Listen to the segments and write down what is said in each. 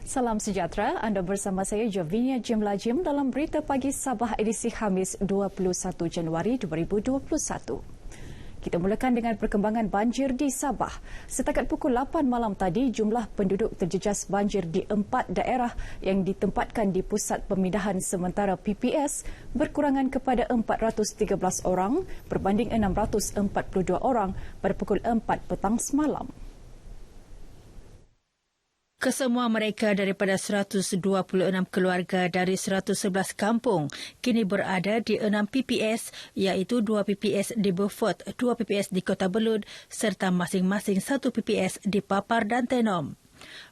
Salam sejahtera, anda bersama saya Jovinia Jimlajim dalam Berita Pagi Sabah edisi Khamis 21 Januari 2021. Kita mulakan dengan perkembangan banjir di Sabah. Setakat pukul 8 malam tadi, jumlah penduduk terjejas banjir di 4 daerah yang ditempatkan di Pusat Pemindahan Sementara PPS berkurangan kepada 413 orang berbanding 642 orang pada pukul 4 petang semalam. Kesemua mereka daripada 126 keluarga dari 111 kampung kini berada di 6 PPS iaitu 2 PPS di Beaufort, 2 PPS di Kota Belud serta masing-masing 1 PPS di Papar dan Tenom.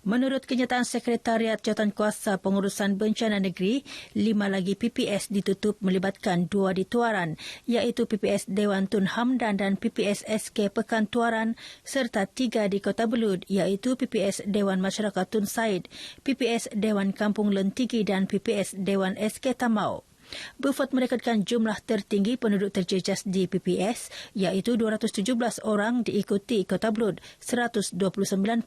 Menurut kenyataan Sekretariat Jawatankuasa Pengurusan Bencana Negeri, 5 lagi PPS ditutup melibatkan 2 di Tuaran, iaitu PPS Dewan Tun Hamdan dan PPS SK Pekan Tuaran, serta 3 di Kota Belud, iaitu PPS Dewan Masyarakat Tun Said, PPS Dewan Kampung Lentigi dan PPS Dewan SK Tamau. Beaufort merekodkan jumlah tertinggi penduduk terjejas di PPS iaitu 217 orang diikuti Kota Belud 129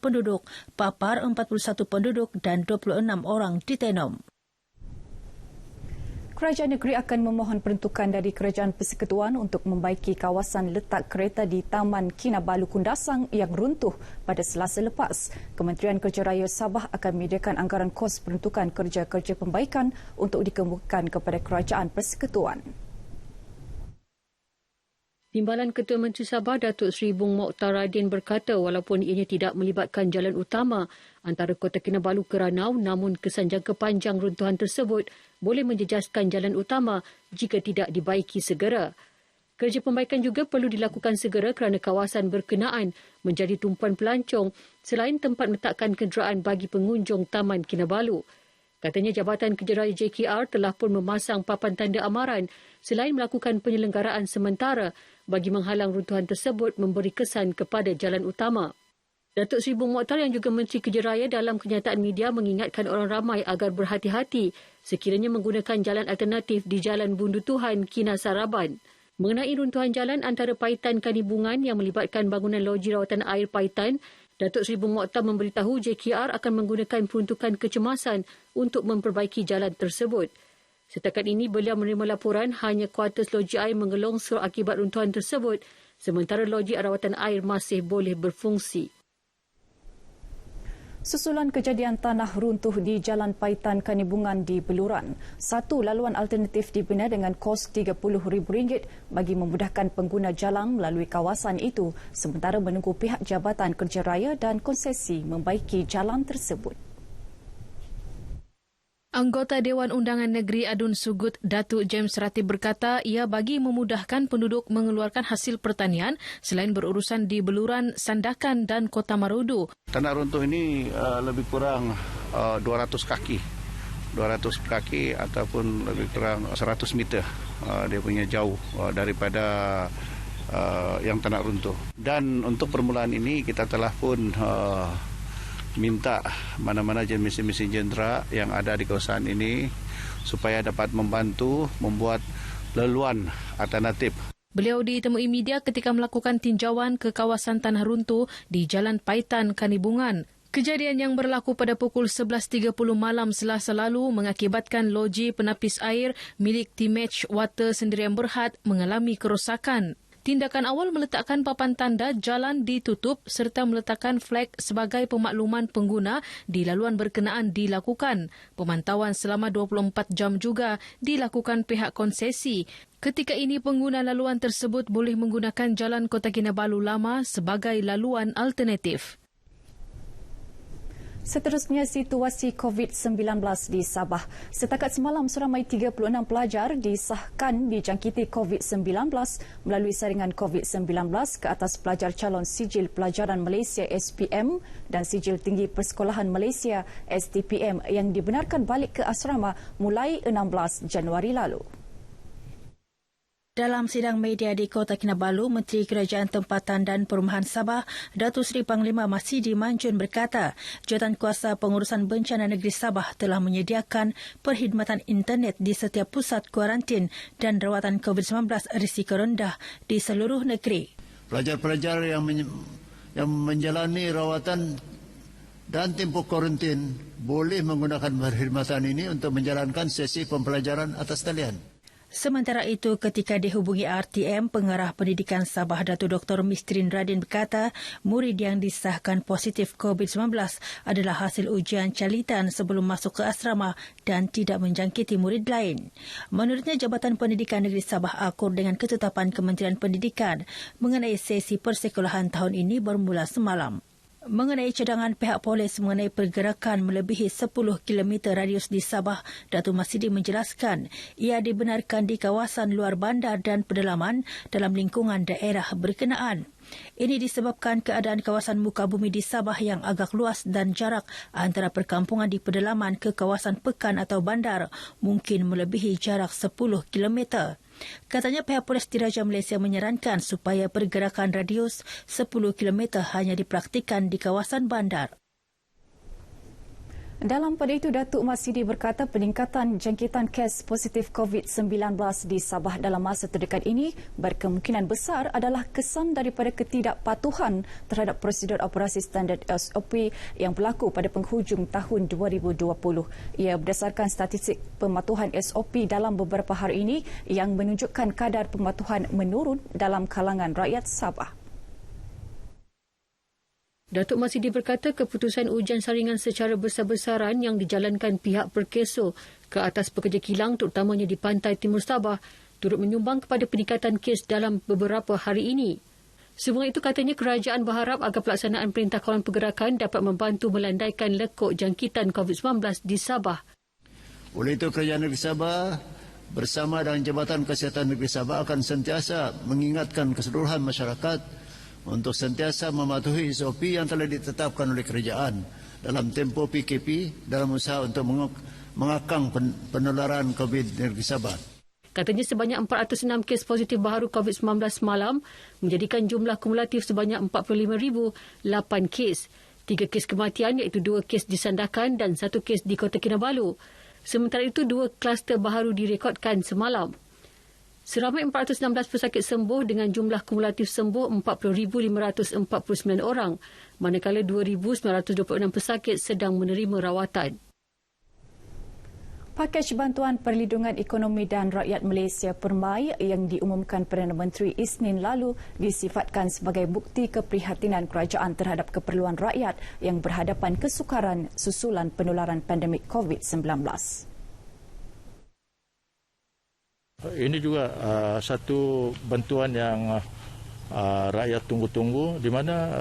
penduduk, Papar 41 penduduk dan 26 orang di Tenom. Kerajaan negeri akan memohon peruntukan dari Kerajaan Persekutuan untuk membaiki kawasan letak kereta di Taman Kinabalu Kundasang yang runtuh pada Selasa lepas. Kementerian Kerja Raya Sabah akan menyediakan anggaran kos peruntukan kerja-kerja pembaikan untuk dikemukakan kepada Kerajaan Persekutuan. Timbalan Ketua Menteri Sabah Datuk Seri Bung Mokhtar Radin berkata walaupun ianya tidak melibatkan jalan utama antara Kota Kinabalu ke Ranau, namun kesan jangka panjang runtuhan tersebut boleh menjejaskan jalan utama jika tidak dibaiki segera. Kerja pembaikan juga perlu dilakukan segera kerana kawasan berkenaan menjadi tumpuan pelancong selain tempat meletakkan kenderaan bagi pengunjung Taman Kinabalu. Katanya Jabatan Kerja Raya JKR telah pun memasang papan tanda amaran selain melakukan penyelenggaraan sementara bagi menghalang runtuhan tersebut memberi kesan kepada jalan utama. Datuk Seri Bung Mokhtar yang juga Menteri Kerja Raya dalam kenyataan media mengingatkan orang ramai agar berhati-hati sekiranya menggunakan jalan alternatif di Jalan Bundu Tuhan, Kina Saraban. Mengenai runtuhan jalan antara Paitan Kanibungan yang melibatkan bangunan loji rawatan air Paitan, Datuk Seri Bung Mokhtar memberitahu JKR akan menggunakan peruntukan kecemasan untuk memperbaiki jalan tersebut. Setakat ini, beliau menerima laporan hanya kuartus loji air mengelongsor akibat runtuhan tersebut, sementara loji rawatan air masih boleh berfungsi. Susulan kejadian tanah runtuh di Jalan Paitan Kanibungan di Beluran, satu laluan alternatif dibina dengan kos RM30,000 bagi memudahkan pengguna jalan melalui kawasan itu sementara menunggu pihak Jabatan Kerja Raya dan Konsesi membaiki jalan tersebut. Anggota Dewan Undangan Negeri Adun Sugut, Datuk James Ratib berkata ia bagi memudahkan penduduk mengeluarkan hasil pertanian selain berurusan di Beluran, Sandakan dan Kota Marudu. Tanah runtuh ini lebih kurang 200 kaki. 200 kaki ataupun lebih kurang 100 meter dia punya jauh daripada yang tanah runtuh. Dan untuk permulaan ini kita telah pun minta mana-mana jenis mesin jendera yang ada di kawasan ini supaya dapat membantu membuat laluan alternatif. Beliau ditemui media ketika melakukan tinjauan ke kawasan tanah runtuh di Jalan Paitan Kanibungan. Kejadian yang berlaku pada pukul 11.30 malam Selasa lalu mengakibatkan loji penapis air milik T-Match Water Sendirian Berhad mengalami kerosakan. Tindakan awal meletakkan papan tanda jalan ditutup serta meletakkan flag sebagai pemakluman pengguna di laluan berkenaan dilakukan. Pemantauan selama 24 jam juga dilakukan pihak konsesi. Ketika ini pengguna laluan tersebut boleh menggunakan Jalan Kota Kinabalu Lama sebagai laluan alternatif. Seterusnya, situasi COVID-19 di Sabah. Setakat semalam, seramai 36 pelajar disahkan dijangkiti COVID-19 melalui saringan COVID-19 ke atas pelajar calon Sijil Pelajaran Malaysia SPM dan Sijil Tinggi Persekolahan Malaysia STPM yang dibenarkan balik ke asrama mulai 16 Januari lalu. Dalam sidang media di Kota Kinabalu, Menteri Kerajaan Tempatan dan Perumahan Sabah, Datuk Seri Panglima Masidi Manjun berkata, Jawatankuasa Pengurusan Bencana Negeri Sabah telah menyediakan perkhidmatan internet di setiap pusat kuarantin dan rawatan COVID-19 risiko rendah di seluruh negeri. Pelajar-pelajar yang menjalani rawatan dan tempoh kuarantin boleh menggunakan perkhidmatan ini untuk menjalankan sesi pembelajaran atas talian. Sementara itu, ketika dihubungi RTM, Pengarah Pendidikan Sabah Datuk Dr. Mistrin Radin berkata, murid yang disahkan positif COVID-19 adalah hasil ujian calitan sebelum masuk ke asrama dan tidak menjangkiti murid lain. Menurutnya, Jabatan Pendidikan Negeri Sabah akur dengan ketetapan Kementerian Pendidikan mengenai sesi persekolahan tahun ini bermula semalam. Mengenai cadangan pihak polis mengenai pergerakan melebihi 10 km radius di Sabah, Datuk Masidi menjelaskan ia dibenarkan di kawasan luar bandar dan pedalaman dalam lingkungan daerah berkenaan. Ini disebabkan keadaan kawasan muka bumi di Sabah yang agak luas dan jarak antara perkampungan di pedalaman ke kawasan pekan atau bandar mungkin melebihi jarak 10 km. Katanya pihak Polis Diraja Malaysia menyarankan supaya pergerakan radius 10 km hanya dipraktikkan di kawasan bandar. Dalam pada itu, Datuk Masidi berkata peningkatan jangkitan kes positif COVID-19 di Sabah dalam masa terdekat ini berkemungkinan besar adalah kesan daripada ketidakpatuhan terhadap prosedur operasi standard SOP yang berlaku pada penghujung tahun 2020. Ia berdasarkan statistik pematuhan SOP dalam beberapa hari ini yang menunjukkan kadar pematuhan menurun dalam kalangan rakyat Sabah. Datuk Masidi berkata keputusan ujian saringan secara besar-besaran yang dijalankan pihak Perkeso ke atas pekerja kilang terutamanya di pantai timur Sabah turut menyumbang kepada peningkatan kes dalam beberapa hari ini. Sebelum itu katanya kerajaan berharap agar pelaksanaan Perintah Kawalan Pergerakan dapat membantu melandaikan lekuk jangkitan COVID-19 di Sabah. Oleh itu Kerajaan Negeri Sabah bersama dengan Jabatan Kesihatan Negeri Sabah akan sentiasa mengingatkan keseluruhan masyarakat untuk sentiasa mematuhi SOP yang telah ditetapkan oleh kerajaan dalam tempoh PKP dalam usaha untuk mengekang penularan COVID di negeri Sabah. Katanya sebanyak 406 kes positif baharu COVID-19 semalam menjadikan jumlah kumulatif sebanyak 45,008 kes. 3 kes kematian iaitu 2 kes di Sandakan dan 1 kes di Kota Kinabalu. Sementara itu 2 kluster baharu direkodkan semalam. Seramai 416 pesakit sembuh dengan jumlah kumulatif sembuh 40,549 orang, manakala 2,926 pesakit sedang menerima rawatan. Pakej Bantuan Perlindungan Ekonomi dan Rakyat Malaysia Permai yang diumumkan Perdana Menteri Isnin lalu disifatkan sebagai bukti keprihatinan kerajaan terhadap keperluan rakyat yang berhadapan kesukaran susulan penularan pandemik COVID-19. Ini juga satu bantuan yang rakyat tunggu-tunggu, di mana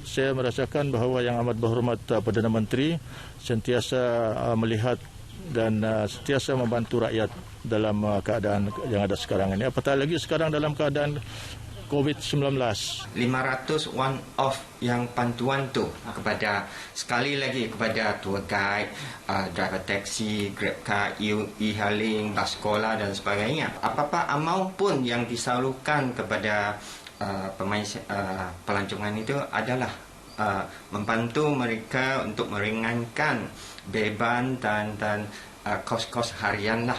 saya merasakan bahawa Yang Amat Berhormat Perdana Menteri sentiasa melihat dan sentiasa membantu rakyat dalam keadaan yang ada sekarang ini. Apatah lagi sekarang dalam keadaan COVID-19. 500 one-off yang bantuan tu kepada, sekali lagi kepada tour guide, driver taxi, grab car, e-hailing, bas sekolah dan sebagainya. Apa-apa amount pun yang disalurkan kepada pelancongan itu adalah membantu mereka untuk meringankan beban dan kos-kos harian lah.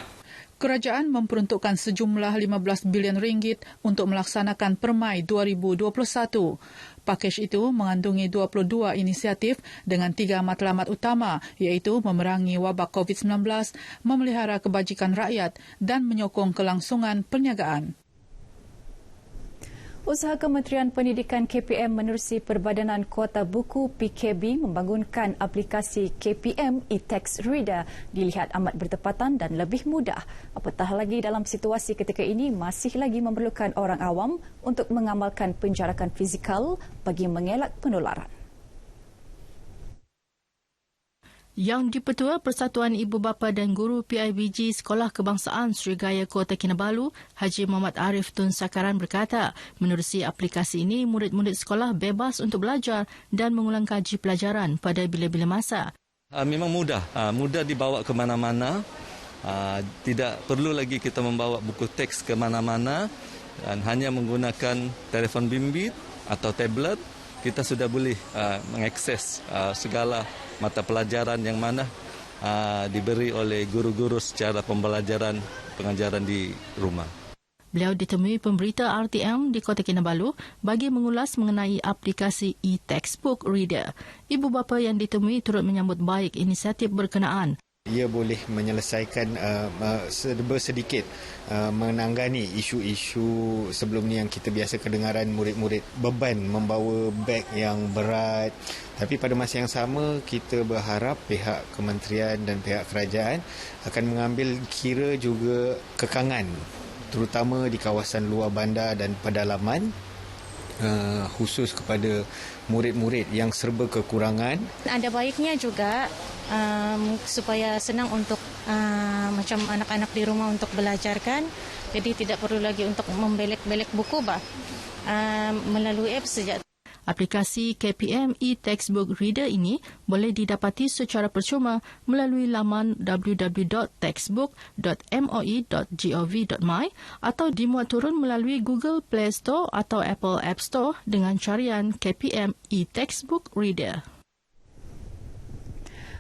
Kerajaan memperuntukkan sejumlah 15 bilion ringgit untuk melaksanakan Permai 2021. Pakej itu mengandungi 22 inisiatif dengan 3 matlamat utama iaitu memerangi wabak COVID-19, memelihara kebajikan rakyat dan menyokong kelangsungan perniagaan. Usaha Kementerian Pendidikan KPM menerusi Perbadanan Kuota Buku PKB membangunkan aplikasi KPM e-Text Reader dilihat amat bertepatan dan lebih mudah. Apatah lagi dalam situasi ketika ini masih lagi memerlukan orang awam untuk mengamalkan penjarakan fizikal bagi mengelak penularan. Yang Dipertua Persatuan Ibu Bapa dan Guru PIBG Sekolah Kebangsaan Srigaya Kota Kinabalu, Haji Muhammad Arif Tun Sakaran berkata, menerusi aplikasi ini, murid-murid sekolah bebas untuk belajar dan mengulang kaji pelajaran pada bila-bila masa. Memang mudah dibawa ke mana-mana. Tidak perlu lagi kita membawa buku teks ke mana-mana dan hanya menggunakan telefon bimbit atau tablet, kita sudah boleh mengakses segala mata pelajaran yang mana diberi oleh guru-guru secara pembelajaran pengajaran di rumah. Beliau ditemui pemberita RTM di Kota Kinabalu bagi mengulas mengenai aplikasi e-textbook reader. Ibu bapa yang ditemui turut menyambut baik inisiatif berkenaan. Ia boleh menyelesaikan sedikit menanggani isu-isu sebelum ni yang kita biasa kedengaran murid-murid beban membawa beg yang berat. Tapi pada masa yang sama, kita berharap pihak kementerian dan pihak kerajaan akan mengambil kira juga kekangan, terutama di kawasan luar bandar dan pedalaman, khusus kepada murid-murid yang serba kekurangan. Ada baiknya juga supaya senang untuk macam anak-anak di rumah untuk belajar kan. Jadi tidak perlu lagi untuk membelek-belek buku melalui apps saja. Aplikasi KPM e-textbook reader ini boleh didapati secara percuma melalui laman www.textbook.moi.gov.my atau dimuat turun melalui Google Play Store atau Apple App Store dengan carian KPM e-textbook reader.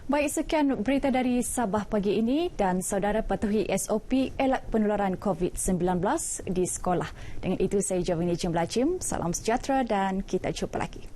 Baik, sekian berita dari Sabah pagi ini dan saudara patuhi SOP elak penularan COVID-19 di sekolah. Dengan itu saya Javinia Jimlajim. Salam sejahtera dan kita jumpa lagi.